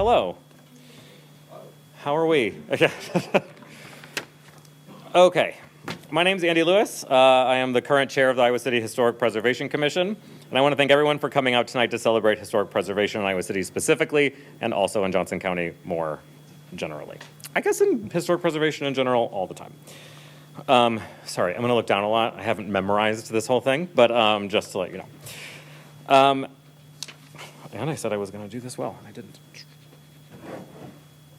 hello. How are we? Okay, my name's Andy Lewis. I am the current chair of the Iowa City Historic Preservation Commission, and I want to thank everyone for coming out tonight to celebrate historic preservation in Iowa City specifically, and also in Johnson County more generally. I guess in historic preservation in general all the time. Sorry, I'm going to look down a lot. I haven't memorized this whole thing, but just to let you know. And I said I was going to do this well, and I didn't.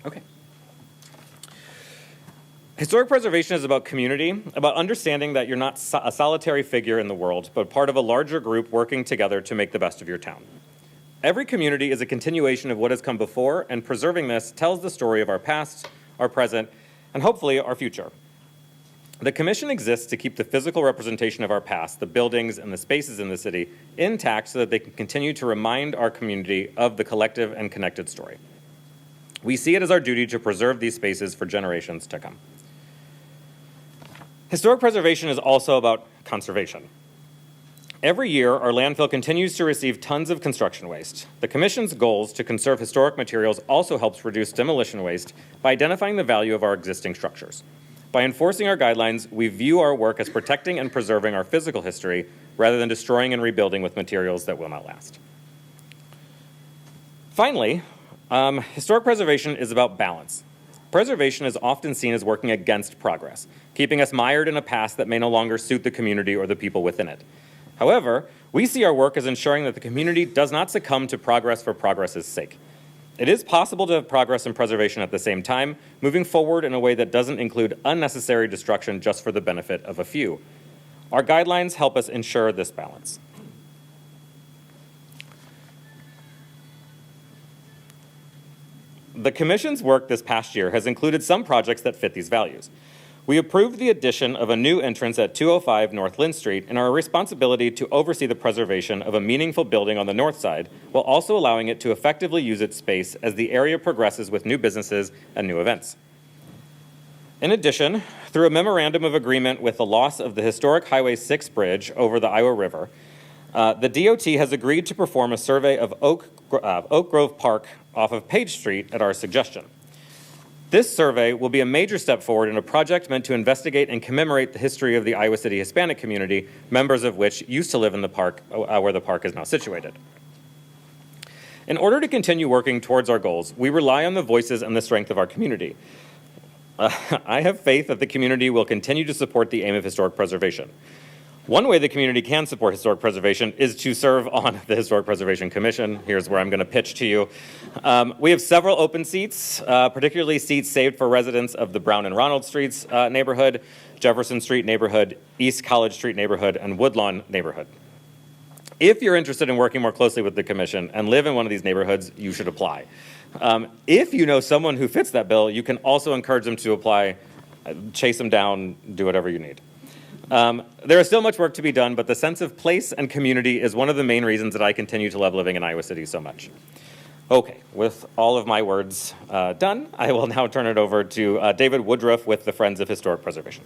Okay. Historic preservation is about community, about understanding that you're not a solitary figure in the world, but part of a larger group working together to make the best of your town. Every community is a continuation of what has come before, and preserving this tells the story of our past, our present, and hopefully our future. The Commission exists to keep the physical representation of our past, the buildings and the spaces in the city, intact so that they can continue to remind our community of the collective and connected story. We see it as our duty to preserve these spaces for generations to come. Historic preservation is also about conservation. Every year, our landfill continues to receive tons of construction waste. The Commission's goals to conserve historic materials also helps reduce demolition waste by identifying the value of our existing structures. By enforcing our guidelines, we view our work as protecting and preserving our physical history rather than destroying and rebuilding with materials that will not last. Finally, historic preservation is about balance. Preservation is often seen as working against progress, keeping us mired in a past that may no longer suit the community or the people within it. However, we see our work as ensuring that the community does not succumb to progress for progress's sake. It is possible to have progress and preservation at the same time, moving forward in a way that doesn't include unnecessary destruction just for the benefit of a few. Our guidelines help us ensure this balance. The Commission's work this past year has included some projects that fit these values. We approved the addition of a new entrance at 205 North Lynn Street and our responsibility to oversee the preservation of a meaningful building on the north side while also allowing it to effectively use its space as the area progresses with new businesses and new events. In addition, through a memorandum of agreement with the loss of the historic Highway 6 bridge over the Iowa River, the DOT has agreed to perform a survey of Oak Grove Park off of Page Street at our suggestion. This survey will be a major step forward in a project meant to investigate and commemorate the history of the Iowa City Hispanic community, members of which used to live in the park where the park is now situated. In order to continue working towards our goals, we rely on the voices and the strength of our community. I have faith that the community will continue to support the aim of historic preservation. One way the community can support historic preservation is to serve on the Historic Preservation Commission. Here's where I'm going to pitch to you. We have several open seats, particularly seats saved for residents of the Brown and Ronald Streets neighborhood, Jefferson Street neighborhood, East College Street neighborhood, and Woodlawn neighborhood. If you're interested in working more closely with the commission and live in one of these neighborhoods, you should apply. If you know someone who fits that bill, you can also encourage them to apply, chase them down, do whatever you need. There is still much work to be done, but the sense of place and community is one of the main reasons that I continue to love living in Iowa City so much. Okay, with all of my words done, I will now turn it over to David Woodruff with the Friends of Historic Preservation.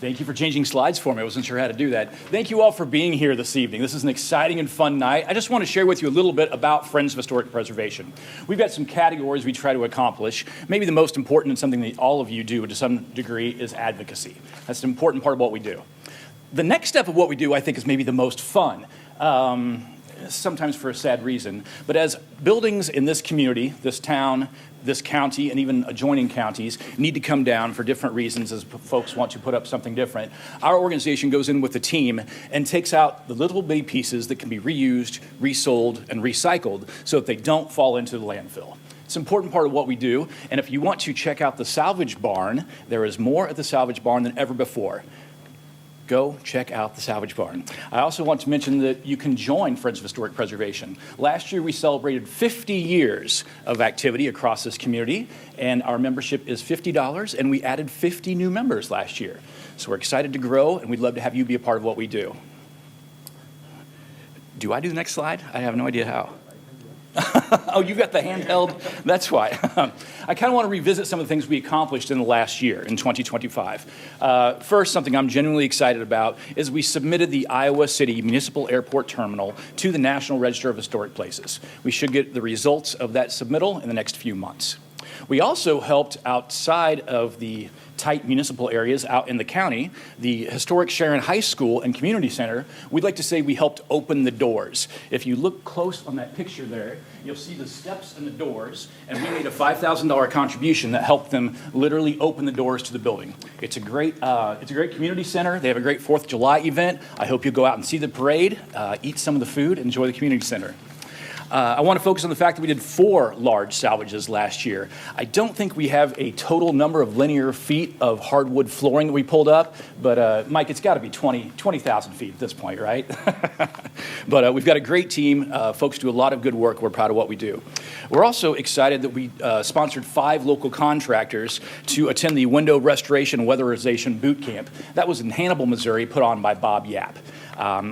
Thank you for changing slides for me. I wasn't sure how to do that. Thank you all for being here this evening. This is an exciting and fun night. I just want to share with you a little bit about Friends of Historic Preservation. We've got some categories we try to accomplish. Maybe the most important and something that all of you do to some degree is advocacy. That's an important part of what we do. The next step of what we do, I think, is maybe the most fun. Sometimes for a sad reason. But as buildings in this community, this town, this county, and even adjoining counties need to come down for different reasons as folks want to put up something different, our organization goes in with the team and takes out the little bitty pieces that can be reused, resold, and recycled so that they don't fall into the landfill. It's an important part of what we do, and if you want to check out the salvage barn, there is more at the salvage barn than ever before. Go check out the Salvage Barn. I also want to mention that you can join Friends of Historic Preservation. Last year, we celebrated 50 years of activity across this community, and our membership is $50, and we added 50 new members last year. So we're excited to grow, and we'd love to have you be a part of what we do. Do I do the next slide? I have no idea how. Oh, you got the handheld? That's why. I kind of want to revisit some of the things we accomplished in the last year, in 2025. First, something I'm genuinely excited about is we submitted the Iowa City Municipal Airport Terminal to the National Register of Historic Places. We should get the results of that submittal in the next few months. We also helped outside of the tight municipal areas out in the county, the historic Sharon High School and Community Center, we'd like to say we helped open the doors. If you look close on that picture there, you'll see the steps and the doors, and we made a $5,000 contribution that helped them literally open the doors to the building. It's a great community center. They have a great 4th of July event. I hope you'll go out and see the parade, eat some of the food, and enjoy the community center. I want to focus on the fact that we did 4 large salvages last year. I don't think we have a total number of linear feet of hardwood flooring that we pulled up, but Mike, it's got to be 20,000 feet at this point, right? But we've got a great team. Folks do a lot of good work. We're proud of what we do. We're also excited that we sponsored 5 local contractors to attend the Window Restoration Weatherization Boot Camp. That was in Hannibal, Missouri, put on by Bob Yap.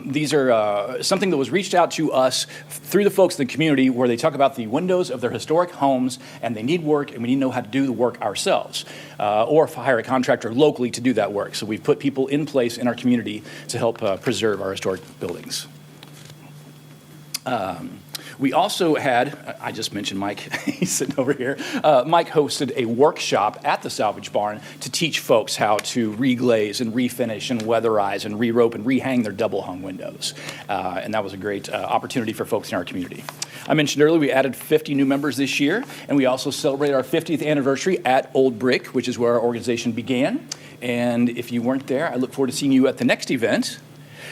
These are something that was reached out to us through the folks in the community where they talk about the windows of their historic homes and they need work and we need to know how to do the work ourselves or hire a contractor locally to do that work. So we've put people in place in our community to help preserve our historic buildings. We also had, I just mentioned Mike, he's sitting over here. Mike hosted a workshop at the Salvage Barn to teach folks how to reglaze and refinish and weatherize and re-rope and rehang their double hung windows. And that was a great opportunity for folks in our community. I mentioned earlier we added 50 new members this year, and we also celebrated our 50th anniversary at Old Brick, which is where our organization began. And if you weren't there, I look forward to seeing you at the next event,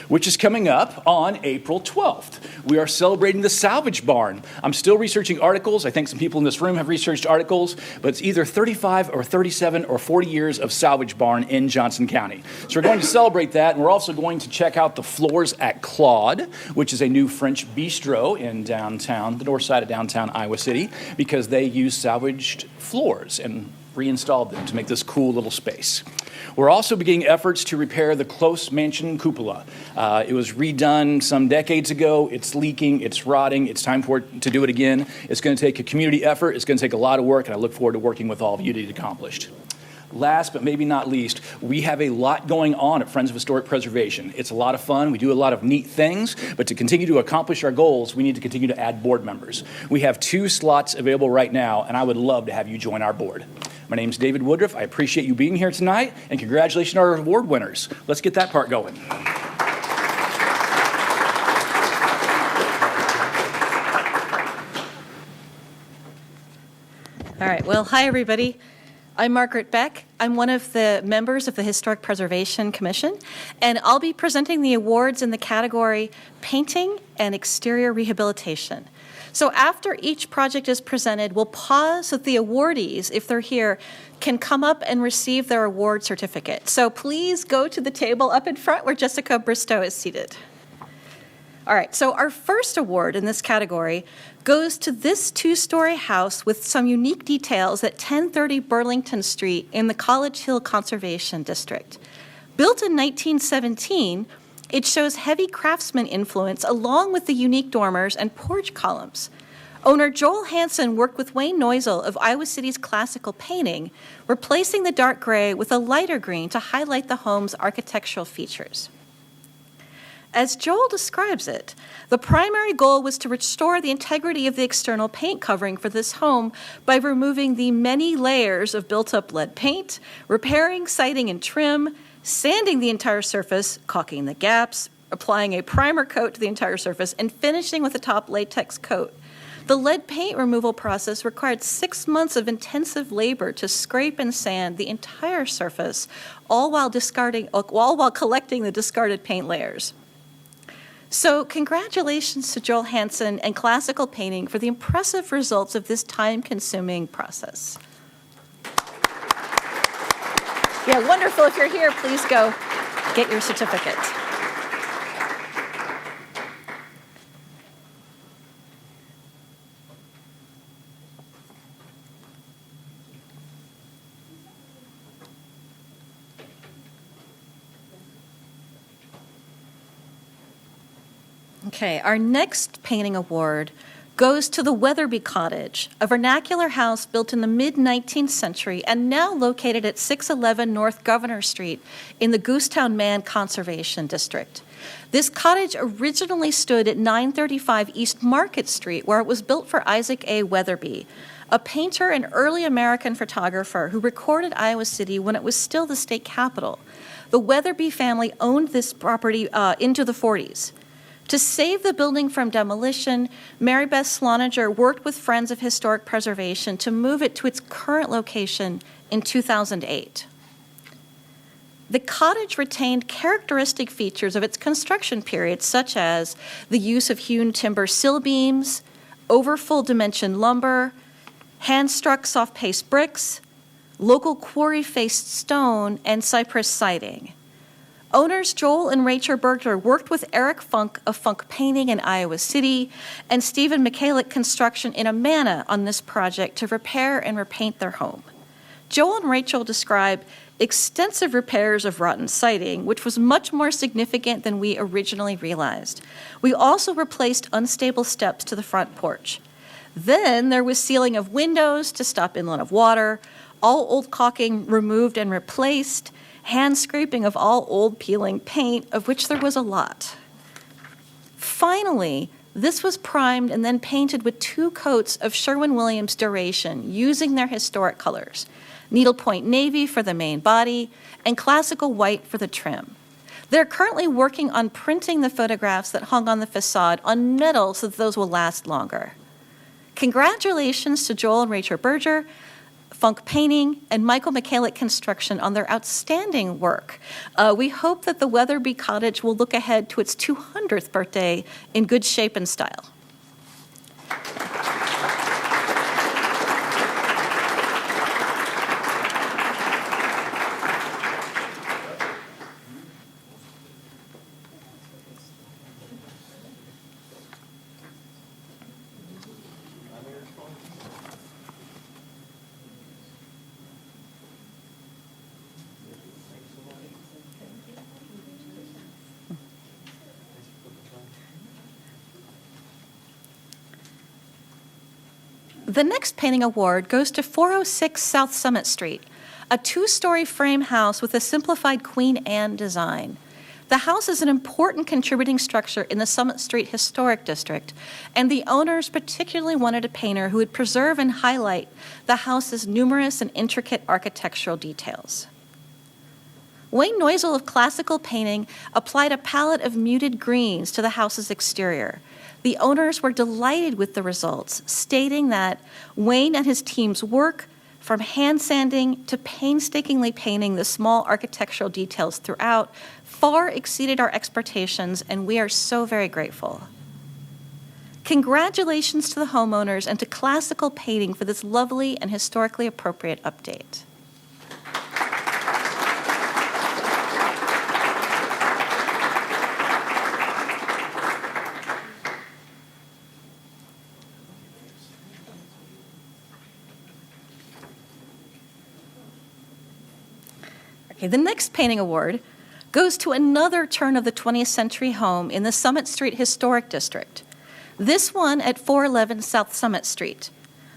which is coming up on April 12th. We are celebrating the Salvage Barn. I'm still researching articles. I think some people in this room have researched articles, but it's either 35 or 37 or 40 years of Salvage Barn in Johnson County. So we're going to celebrate that, and we're also going to check out the floors at Claude, which is a new French bistro in downtown, the north side of downtown Iowa City, because they use salvaged floors and reinstalled them to make this cool little space. We're also beginning efforts to repair the Close Mansion cupola. It was redone some decades ago. It's leaking, it's rotting. It's time for it to do it again. It's going to take a community effort. It's going to take a lot of work, and I look forward to working with all of you to get it accomplished. Last but maybe not least, we have a lot going on at Friends of Historic Preservation. It's a lot of fun. We do a lot of neat things, but to continue to accomplish our goals, we need to continue to add board members. We have 2 slots available right now, and I would love to have you join our board. My name's David Woodruff. I appreciate you being here tonight, and congratulations to our award winners. Let's get that part going. All right, well, hi, everybody. I'm Margaret Beck. I'm one of the members of the Historic Preservation Commission, and I'll be presenting the awards in the category Painting and Exterior Rehabilitation. So after each project is presented, we'll pause so that the awardees, if they're here, can come up and receive their award certificate. So please go to the table up in front where Jessica Bristow is seated. All right, so our first award in this category goes to this 2-story house with some unique details at 1030 Burlington Street in the College Hill Conservation District. Built in 1917, it shows heavy craftsman influence along with the unique dormers and porch columns. Owner Joel Hansen worked with Wayne Neusel of Iowa City's Classical Painting, replacing the dark gray with a lighter green to highlight the home's architectural features. As Joel describes it, the primary goal was to restore the integrity of the external paint covering for this home by removing the many layers of built-up lead paint, repairing siding and trim, sanding the entire surface, caulking the gaps, applying a primer coat to the entire surface, and finishing with a top latex coat. The lead paint removal process required 6 months of intensive labor to scrape and sand the entire surface, all while collecting the discarded paint layers. So congratulations to Joel Hansen and Classical Painting for the impressive results of this time-consuming process. Yeah, wonderful. If you're here, please go get your certificate. Okay, our next painting award goes to the Weatherby Cottage, a vernacular house built in the mid-19th century and now located at 611 North Governor Street in the Goosetown Man Conservation District. This cottage originally stood at 935 East Market Street, where it was built for Isaac A. Weatherby, a painter and early American photographer who recorded Iowa City when it was still the state capital. The Weatherby family owned this property into the 40s. To save the building from demolition, Mary Beth Sloninger worked with Friends of Historic Preservation to move it to its current location in 2008. The cottage retained characteristic features of its construction period, such as the use of hewn timber sill beams, over full dimension lumber, hand-struck soft-paste bricks, local quarry-faced stone, and cypress siding. Owners Joel and Rachel Berger worked with Eric Funk of Funk Painting in Iowa City and Stephen Michalik Construction in Amana on this project to repair and repaint their home. Joel and Rachel describe extensive repairs of rotten siding, which was much more significant than we originally realized. We also replaced unstable steps to the front porch. Then there was sealing of windows to stop inlet of water, all old caulking removed and replaced, hand scraping of all old peeling paint, of which there was a lot. Finally, this was primed and then painted with 2 coats of Sherwin-Williams Duration using their historic colors, needlepoint navy for the main body and classical white for the trim. They're currently working on printing the photographs that hung on the facade on metal so that those will last longer. Congratulations to Joel and Rachel Berger, Funk Painting, and Michael Michalik Construction on their outstanding work. We hope that the Weatherby Cottage will look ahead to its 200th birthday in good shape and style. The next painting award goes to 406 South Summit Street, a 2-story frame house with a simplified Queen Anne design. The house is an important contributing structure in the Summit Street Historic District, and the owners particularly wanted a painter who would preserve and highlight the house's numerous and intricate architectural details. Wayne Neusel of Classical Painting applied a palette of muted greens to the house's exterior. The owners were delighted with the results, stating that Wayne and his team's work, from hand sanding to painstakingly painting the small architectural details throughout, far exceeded our expectations, and we are so very grateful. Congratulations to the homeowners and to Classical Painting for this lovely and historically appropriate update. Okay, the next painting award goes to another turn of the 20th century home in the Summit Street Historic District. This one at 411 South Summit Street.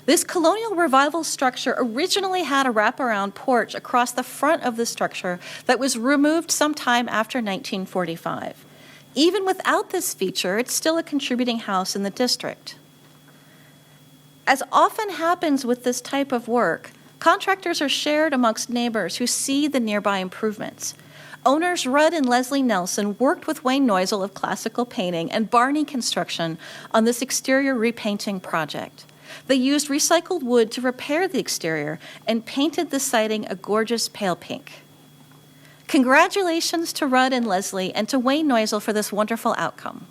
This colonial revival structure originally had a wraparound porch across the front of the structure that was removed sometime after 1945. Even without this feature, it's still a contributing house in the district. As often happens with this type of work, contractors are shared amongst neighbors who see the nearby improvements. Owners Rudd and Leslie Nelson worked with Wayne Neusel of Classical Painting and Barney Construction on this exterior repainting project. They used recycled wood to repair the exterior and painted the siding a gorgeous pale pink. Congratulations to Rudd and Leslie and to Wayne Neusel for this wonderful outcome.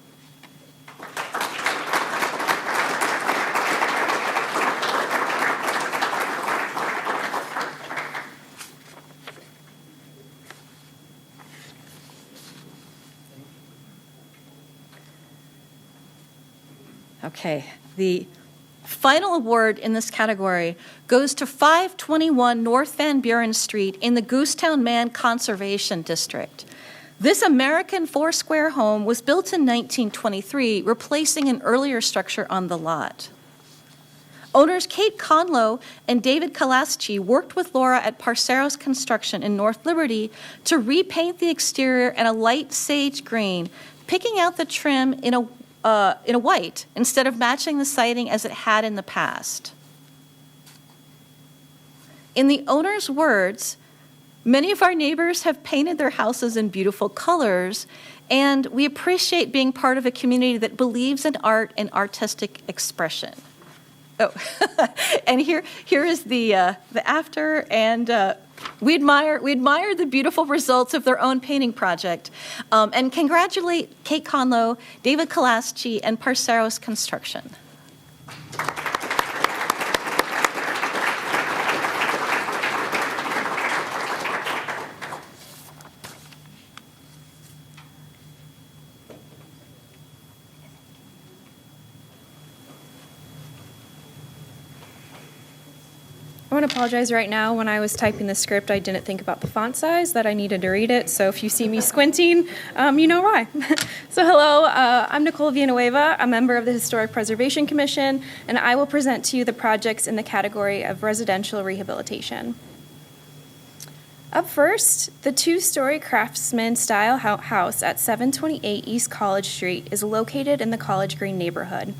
Okay, the final award in this category goes to 521 North Van Buren Street in the Goosetown Man Conservation District. This American four-square home was built in 1923, replacing an earlier structure on the lot. Owners Kate Conlow and David Kalaschi worked with Laura at Parceros Construction in North Liberty to repaint the exterior in a light sage green, picking out the trim in a white instead of matching the siding as it had in the past. In the owner's words, many of our neighbors have painted their houses in beautiful colors, and we appreciate being part of a community that believes in art and artistic expression. Oh, and here is the after, and we admire the beautiful results of their own painting project, and congratulate Kate Conlow, David Kalaschi, and Parceros Construction. I want to apologize right now. When I was typing the script, I didn't think about the font size, that I needed to read it. So if you see me squinting, you know why. So hello, I'm Nicole Villanueva, a member of the Historic Preservation Commission, and I will present to you the projects in the category of residential rehabilitation. Up first, the two-story craftsman-style house at 728 East College Street is located in the College Green neighborhood.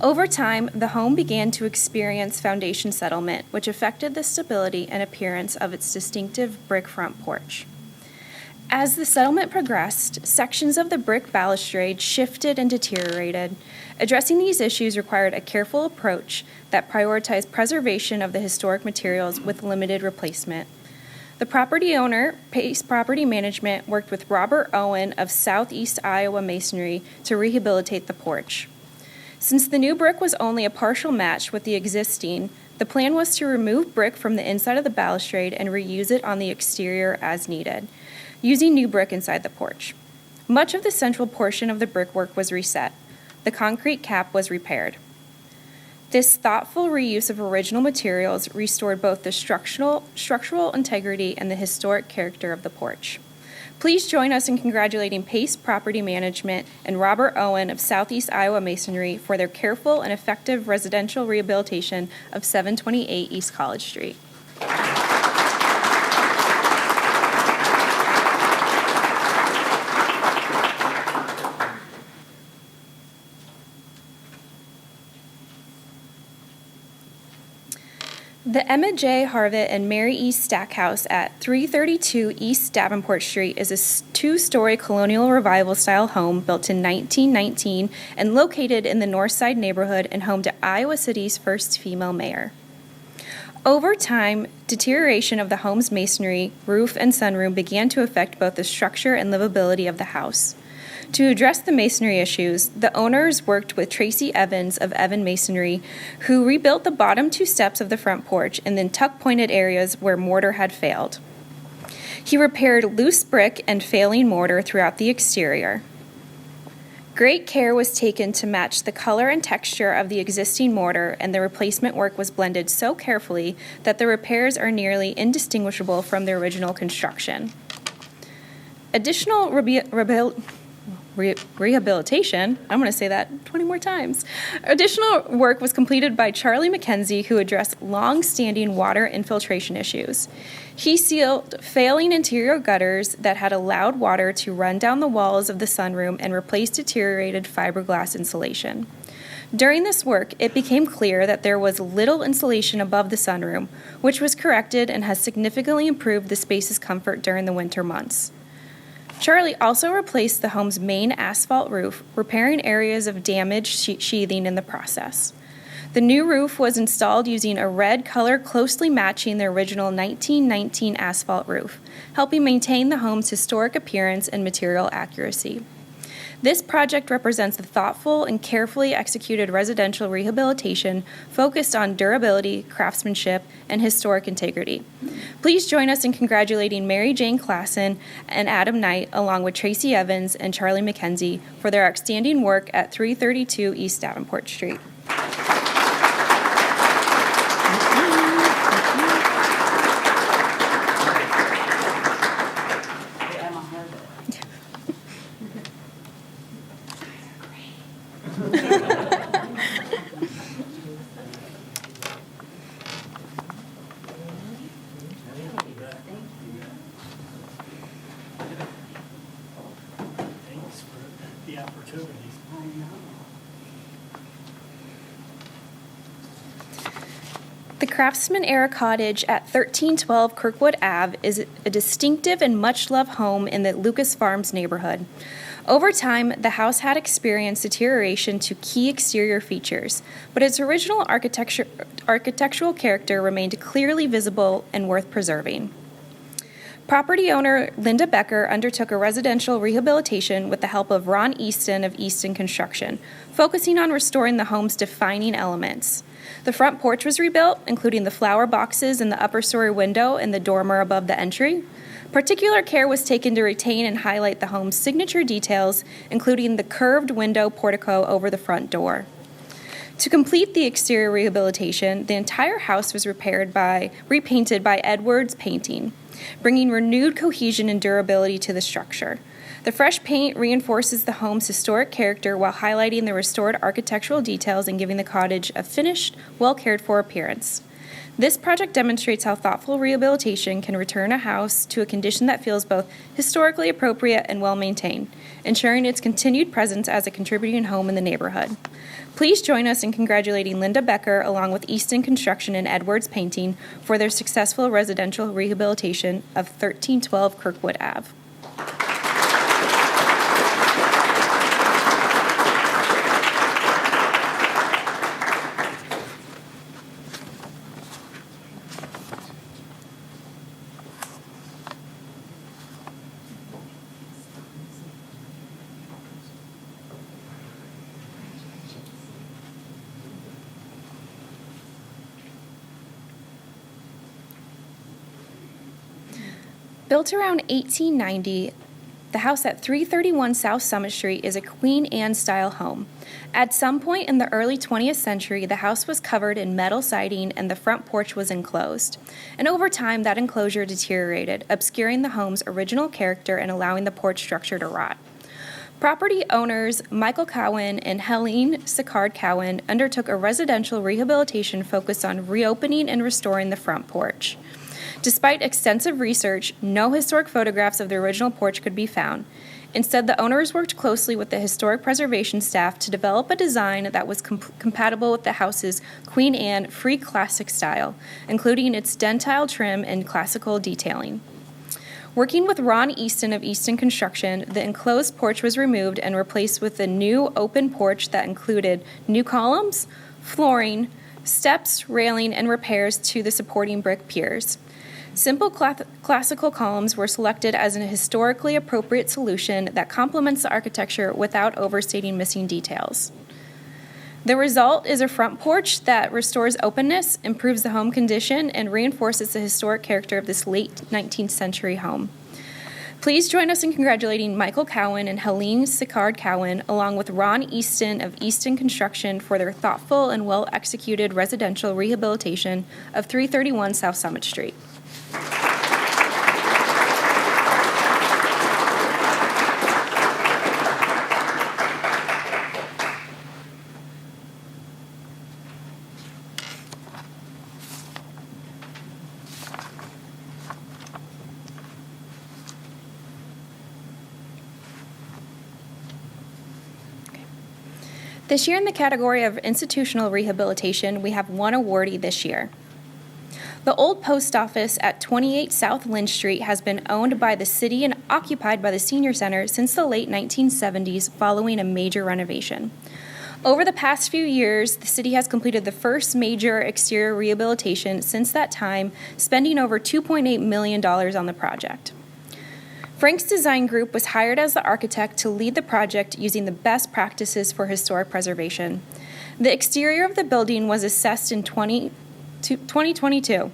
Over time, the home began to experience foundation settlement, which affected the stability and appearance of its distinctive brick front porch. As the settlement progressed, sections of the brick balustrade shifted and deteriorated. Addressing these issues required a careful approach that prioritized preservation of the historic materials with limited replacement. The property owner, Pace Property Management, worked with Robert Owen of Southeast Iowa Masonry to rehabilitate the porch. Since the new brick was only a partial match with the existing, the plan was to remove brick from the inside of the balustrade and reuse it on the exterior as needed, using new brick inside the porch. Much of the central portion of the brickwork was reset. The concrete cap was repaired. This thoughtful reuse of original materials restored both the structural integrity and the historic character of the porch. Please join us in congratulating Pace Property Management and Robert Owen of Southeast Iowa Masonry for their careful and effective residential rehabilitation of 728 East College Street. The Emma J. Harvett and Mary E. Stackhouse at 332 East Davenport Street is a two-story colonial revival-style home built in 1919 and located in the North Side neighborhood and home to Iowa City's first female mayor. Over time, deterioration of the home's masonry, roof, and sunroom began to affect both the structure and livability of the house. To address the masonry issues, the owners worked with Tracy Evans of Evan Masonry, who rebuilt the bottom two steps of the front porch and then tuck-pointed areas where mortar had failed. He repaired loose brick and failing mortar throughout the exterior. Great care was taken to match the color and texture of the existing mortar, and the replacement work was blended so carefully that the repairs are nearly indistinguishable from the original construction. Additional rehabilitation, I'm going to say that 20 more times. Additional work was completed by Charlie McKenzie, who addressed long-standing water infiltration issues. He sealed failing interior gutters that had allowed water to run down the walls of the sunroom and replaced deteriorated fiberglass insulation. During this work, it became clear that there was little insulation above the sunroom, which was corrected and has significantly improved the space's comfort during the winter months. Charlie also replaced the home's main asphalt roof, repairing areas of damaged sheathing in the process. The new roof was installed using a red color closely matching the original 1919 asphalt roof, helping maintain the home's historic appearance and material accuracy. This project represents a thoughtful and carefully executed residential rehabilitation focused on durability, craftsmanship, and historic integrity. Please join us in congratulating Mary Jane Klassen and Adam Knight, along with Tracy Evans and Charlie McKenzie, for their outstanding work at 332 East Davenport Street. The Craftsman era cottage at 1312 Kirkwood Ave is a distinctive and much-loved home in the Lucas Farms neighborhood. Over time, the house had experienced deterioration to key exterior features, but its original architectural character remained clearly visible and worth preserving. Property owner Linda Becker undertook a residential rehabilitation with the help of Ron Easton of Easton Construction, focusing on restoring the home's defining elements. The front porch was rebuilt, including the flower boxes in the upper story window and the dormer above the entry. Particular care was taken to retain and highlight the home's signature details, including the curved window portico over the front door. To complete the exterior rehabilitation, the entire house was repainted by Edwards Painting, bringing renewed cohesion and durability to the structure. The fresh paint reinforces the home's historic character while highlighting the restored architectural details and giving the cottage a finished, well-cared-for appearance. This project demonstrates how thoughtful rehabilitation can return a house to a condition that feels both historically appropriate and well-maintained, ensuring its continued presence as a contributing home in the neighborhood. Please join us in congratulating Linda Becker along with Easton Construction and Edwards Painting for their successful residential rehabilitation of 1312 Kirkwood Ave. Built around 1890, the house at 331 South Summit Street is a Queen Anne-style home. At some point in the early 20th century, the house was covered in metal siding and the front porch was enclosed. And over time, that enclosure deteriorated, obscuring the home's original character and allowing the porch structure to rot. Property owners Michael Cowan and Helene Sicard Cowan undertook a residential rehabilitation focused on reopening and restoring the front porch. Despite extensive research, no historic photographs of the original porch could be found. Instead, the owners worked closely with the historic preservation staff to develop a design that was compatible with the house's Queen Anne free classic style, including its dentile trim and classical detailing. Working with Ron Easton of Easton Construction, the enclosed porch was removed and replaced with a new open porch that included new columns, flooring, steps, railing, and repairs to the supporting brick piers. Simple classical columns were selected as an historically appropriate solution that complements the architecture without overstating missing details. The result is a front porch that restores openness, improves the home condition, and reinforces the historic character of this late 19th century home. Please join us in congratulating Michael Cowan and Helene Sicard Cowan, along with Ron Easton of Easton Construction for their thoughtful and well-executed residential rehabilitation of 331 South Summit Street. This year in the category of institutional rehabilitation, we have one awardee this year. The old post office at 28 South Lynch Street has been owned by the city and occupied by the senior center since the late 1970s following a major renovation. Over the past few years, the city has completed the first major exterior rehabilitation since that time, spending over $2.8 million on the project. Frank's Design Group was hired as the architect to lead the project using the best practices for historic preservation. The exterior of the building was assessed in 2022.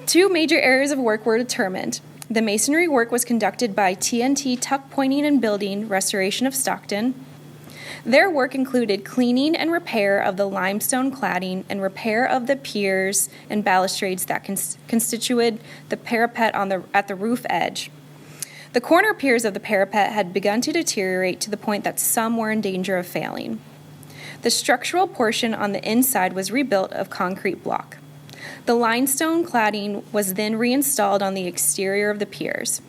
Two major areas of work were determined. The masonry work was conducted by TNT Tuck Pointing and Building Restoration of Stockton. Their work included cleaning and repair of the limestone cladding and repair of the piers and balustrades that constituted the parapet at the roof edge. The corner piers of the parapet had begun to deteriorate to the point that some were in danger of failing. The structural portion on the inside was rebuilt of concrete block. The limestone cladding was then reinstalled on the exterior of the piers.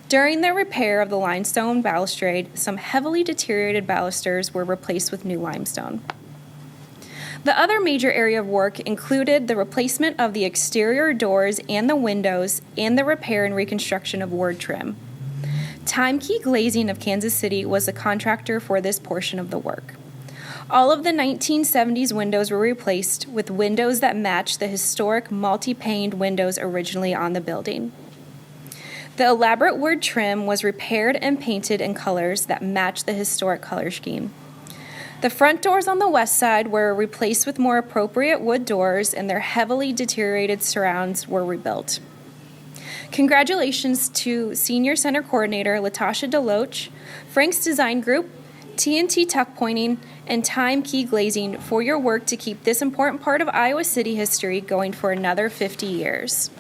During the repair of the limestone balustrade, some heavily deteriorated balusters were replaced with new limestone. The other major area of work included the replacement of the exterior doors and the windows and the repair and reconstruction of ward trim. Time Key Glazing of Kansas City was the contractor for this portion of the work. All of the 1970s windows were replaced with windows that matched the historic multi-paned windows originally on the building. The elaborate wood trim was repaired and painted in colors that matched the historic color scheme. The front doors on the west side were replaced with more appropriate wood doors, and their heavily deteriorated surrounds were rebuilt. Congratulations to Senior Center Coordinator Latasha DeLoach, Frank's Design Group, TNT Tuck Pointing, and Time Key Glazing for your work to keep this important part of Iowa City history going for another 50 years.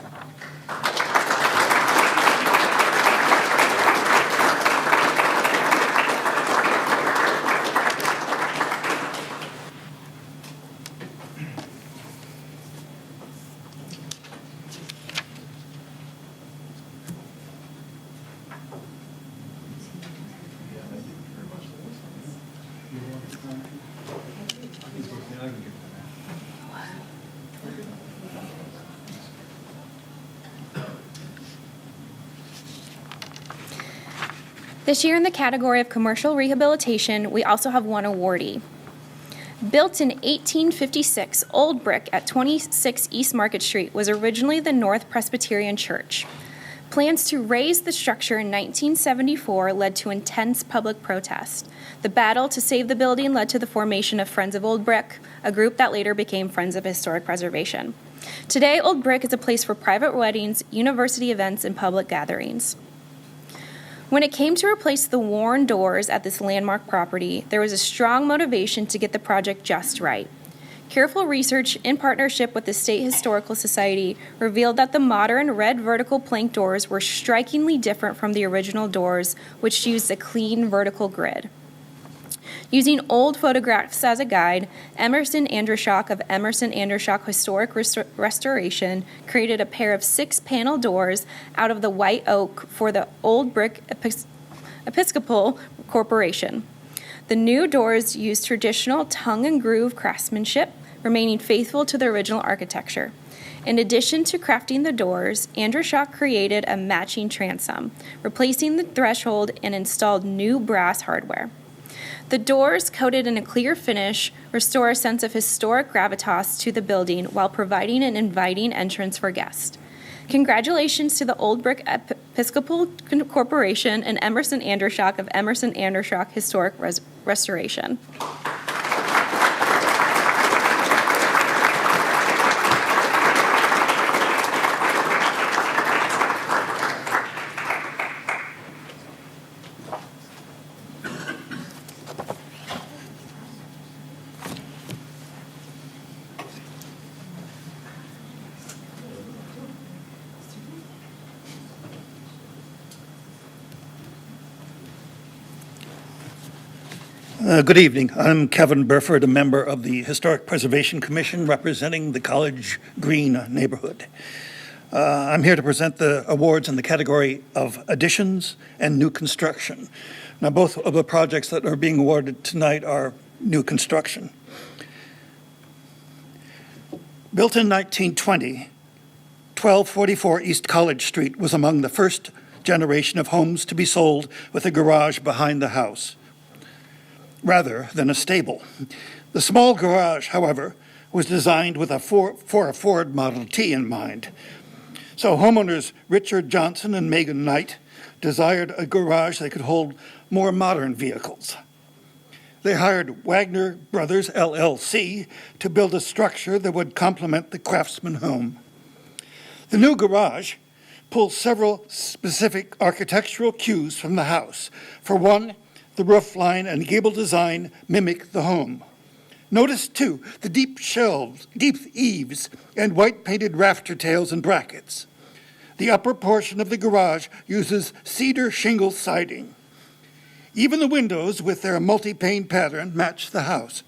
This year in the category of commercial rehabilitation, we also have one awardee. Built in 1856, Old Brick at 26 East Market Street was originally the North Presbyterian Church. Plans to raise the structure in 1974 led to intense public protest. The battle to save the building led to the formation of Friends of Old Brick, a group that later became Friends of Historic Preservation. Today, Old Brick is a place for private weddings, university events, and public gatherings. When it came to replace the worn doors at this landmark property, there was a strong motivation to get the project just right. Careful research in partnership with the State Historical Society revealed that the modern red vertical plank doors were strikingly different from the original doors, which used a clean vertical grid. Using old photographs as a guide, Emerson Andrushock of Emerson Andrushock Historic Restoration created a pair of 6-panel doors out of the white oak for the Old Brick Episcopal Corporation. The new doors used traditional tongue and groove craftsmanship, remaining faithful to the original architecture. In addition to crafting the doors, Andrushock created a matching transom, replacing the threshold, and installed new brass hardware. The doors, coated in a clear finish, restore a sense of historic gravitas to the building while providing an inviting entrance for guests. Congratulations to the Old Brick Episcopal Corporation and Emerson Andrushock of Emerson Andrushock Historic Restoration. Good evening. I'm Kevin Burford, a member of the Historic Preservation Commission representing the College Green neighborhood. I'm here to present the awards in the category of additions and new construction. Now, both of the projects that are being awarded tonight are new construction. Built in 1920, 1244 East College Street was among the first generation of homes to be sold with a garage behind the house, rather than a stable. The small garage, however, was designed with for a Ford Model T in mind. So homeowners Richard Johnson and Megan Knight desired a garage that could hold more modern vehicles. They hired Wagner Brothers, LLC, to build a structure that would complement the Craftsman home. The new garage pulls several specific architectural cues from the house. For one, the roof line and gable design mimic the home. Notice, too, the deep shelves, deep eaves, and white-painted rafter tails and brackets. The upper portion of the garage uses cedar shingle siding. Even the windows, with their multi-pane pattern, match the house.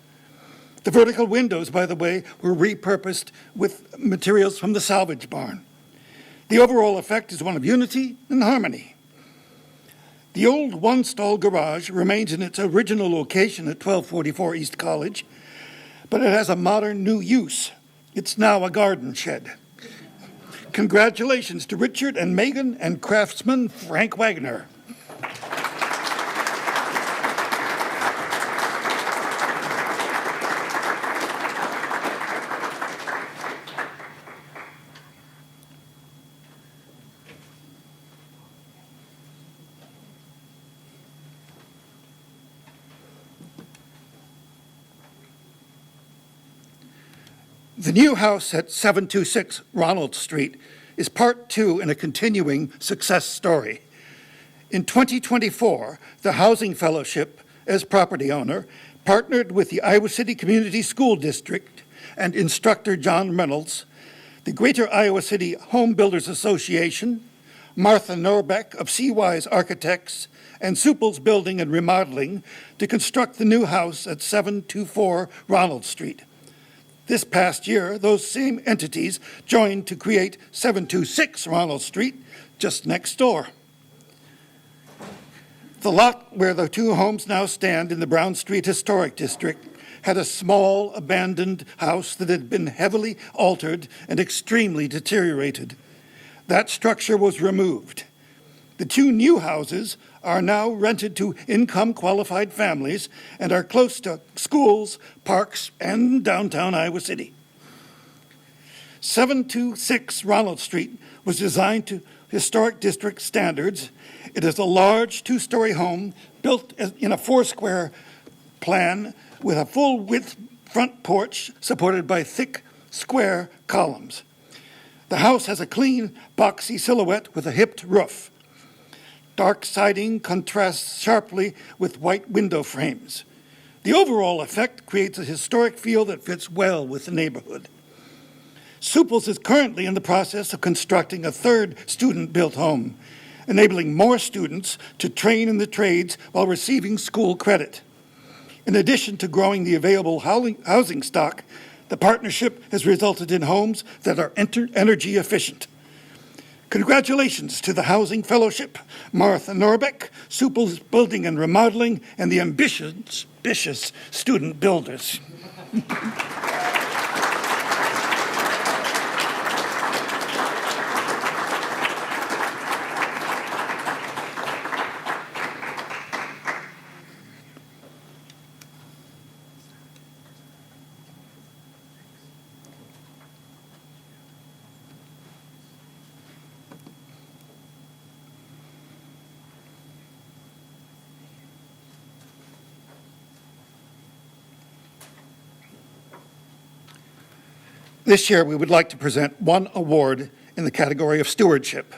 The vertical windows, by the way, were repurposed with materials from the salvage barn. The overall effect is one of unity and harmony. The old one-stall garage remains in its original location at 1244 East College, but it has a modern new use. It's now a garden shed. Congratulations to Richard and Megan and craftsman Frank Wagner. The new house at 726 Ronald Street is part 2 in a continuing success story. In 2024, the Housing Fellowship, as property owner, partnered with the Iowa City Community School District and instructor John Reynolds, the Greater Iowa City Home Builders Association, Martha Norbeck of Seawise Architects, and Supple's Building and Remodeling to construct the new house at 724 Ronald Street. This past year, those same entities joined to create 726 Ronald Street, just next door. The lot where the two homes now stand in the Brown Street Historic District had a small, abandoned house that had been heavily altered and extremely deteriorated. That structure was removed. The two new houses are now rented to income-qualified families and are close to schools, parks, and downtown Iowa City. 726 Ronald Street was designed to historic district standards. It is a large two-story home built in a 4-square plan with a full-width front porch supported by thick, square columns. The house has a clean, boxy silhouette with a hipped roof. Dark siding contrasts sharply with white window frames. The overall effect creates a historic feel that fits well with the neighborhood. Supple's is currently in the process of constructing a third student-built home, enabling more students to train in the trades while receiving school credit. In addition to growing the available housing stock, the partnership has resulted in homes that are energy efficient. Congratulations to the Housing Fellowship, Martha Norbeck, Supple's Building and Remodeling, and the ambitious student builders. This year, we would like to present one award in the category of stewardship.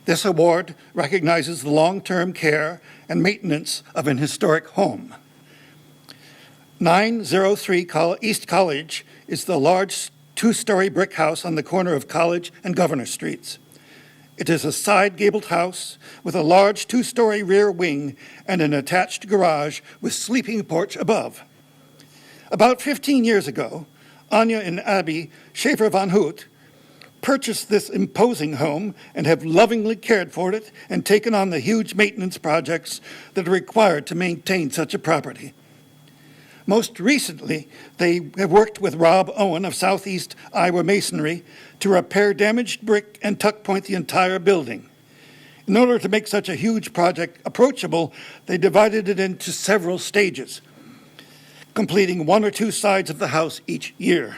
This award recognizes the long-term care and maintenance of an historic home. 903 East College is the large two-story brick house on the corner of College and Governor Streets. It is a side-gabled house with a large two-story rear wing and an attached garage with sleeping porch above. About 15 years ago, Anya and Abby Schaefer von Hoot purchased this imposing home and have lovingly cared for it and taken on the huge maintenance projects that are required to maintain such a property. Most recently, they have worked with Rob Owen of Southeast Iowa Masonry to repair damaged brick and tuck point the entire building. In order to make such a huge project approachable, they divided it into several stages, completing 1 or 2 sides of the house each year.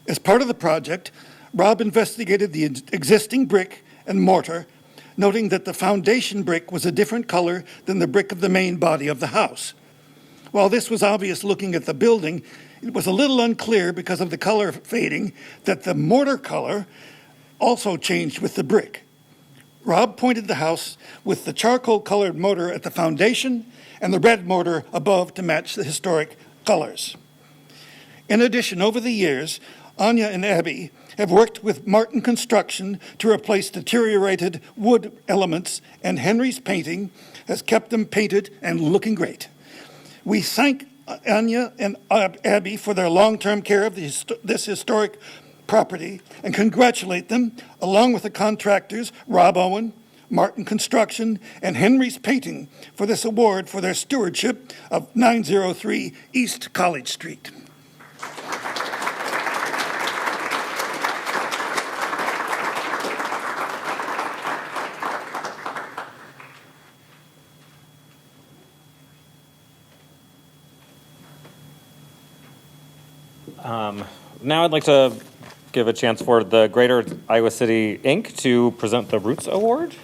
As part of the project, Rob investigated the existing brick and mortar, noting that the foundation brick was a different color than the brick of the main body of the house. While this was obvious looking at the building, it was a little unclear because of the color fading that the mortar color also changed with the brick. Rob pointed the house with the charcoal-colored mortar at the foundation and the red mortar above to match the historic colors. In addition, over the years, Anya and Abby have worked with Martin Construction to replace deteriorated wood elements, and Henry's Painting has kept them painted and looking great. We thank Anya and Abby for their long-term care of this historic property and congratulate them, along with the contractors, Rob Owen, Martin Construction, and Henry's Painting, for this award for their stewardship of 903 East College Street. Now I'd like to give a chance for the Greater Iowa City, Inc. to present the Roots Award.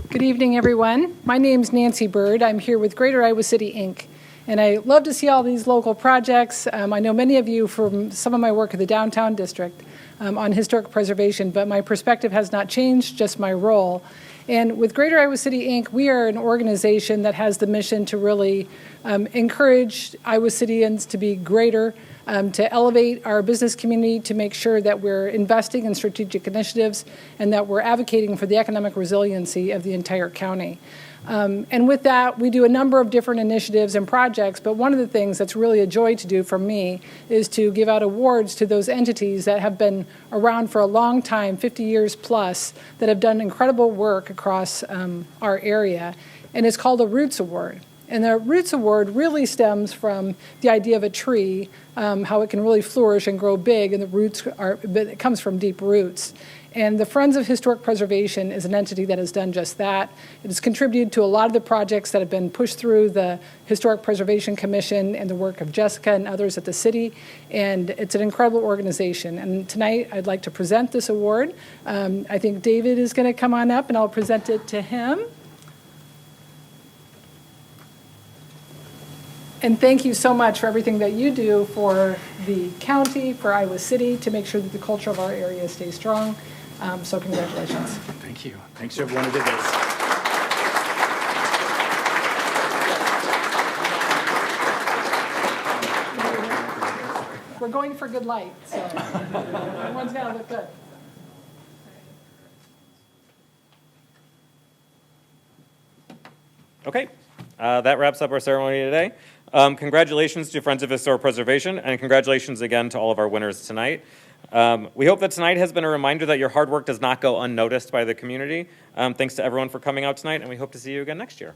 Good evening, everyone. My name's Nancy Bird. I'm here with Greater Iowa City, Inc. And I love to see all these local projects. I know many of you from some of my work at the downtown district on historic preservation, but my perspective has not changed, just my role. And with Greater Iowa City, Inc., we are an organization that has the mission to really encourage Iowa Cityans to be greater, to elevate our business community, to make sure that we're investing in strategic initiatives and that we're advocating for the economic resiliency of the entire county. And with that, we do a number of different initiatives and projects, but one of the things that's really a joy to do for me is to give out awards to those entities that have been around for a long time, 50 years plus, that have done incredible work across our area. And it's called a Roots Award. And the Roots Award really stems from the idea of a tree, how it can really flourish and grow big, and it comes from deep roots. And the Friends of Historic Preservation is an entity that has done just that. It has contributed to a lot of the projects that have been pushed through the Historic Preservation Commission and the work of Jessica and others at the city. And it's an incredible organization. And tonight I'd like to present this award. I think David is going to come on up and I'll present it to him. And thank you so much for everything that you do for the county, for Iowa City, to make sure that the culture of our area stays strong. So congratulations. Thank you. Thanks to everyone who did this. We're going for good light, so everyone's got to look good. Okay, that wraps up our ceremony today. Congratulations to Friends of Historic Preservation, and congratulations again to all of our winners tonight. We hope that tonight has been a reminder that your hard work does not go unnoticed by the community. Thanks to everyone for coming out tonight, and we hope to see you again next year.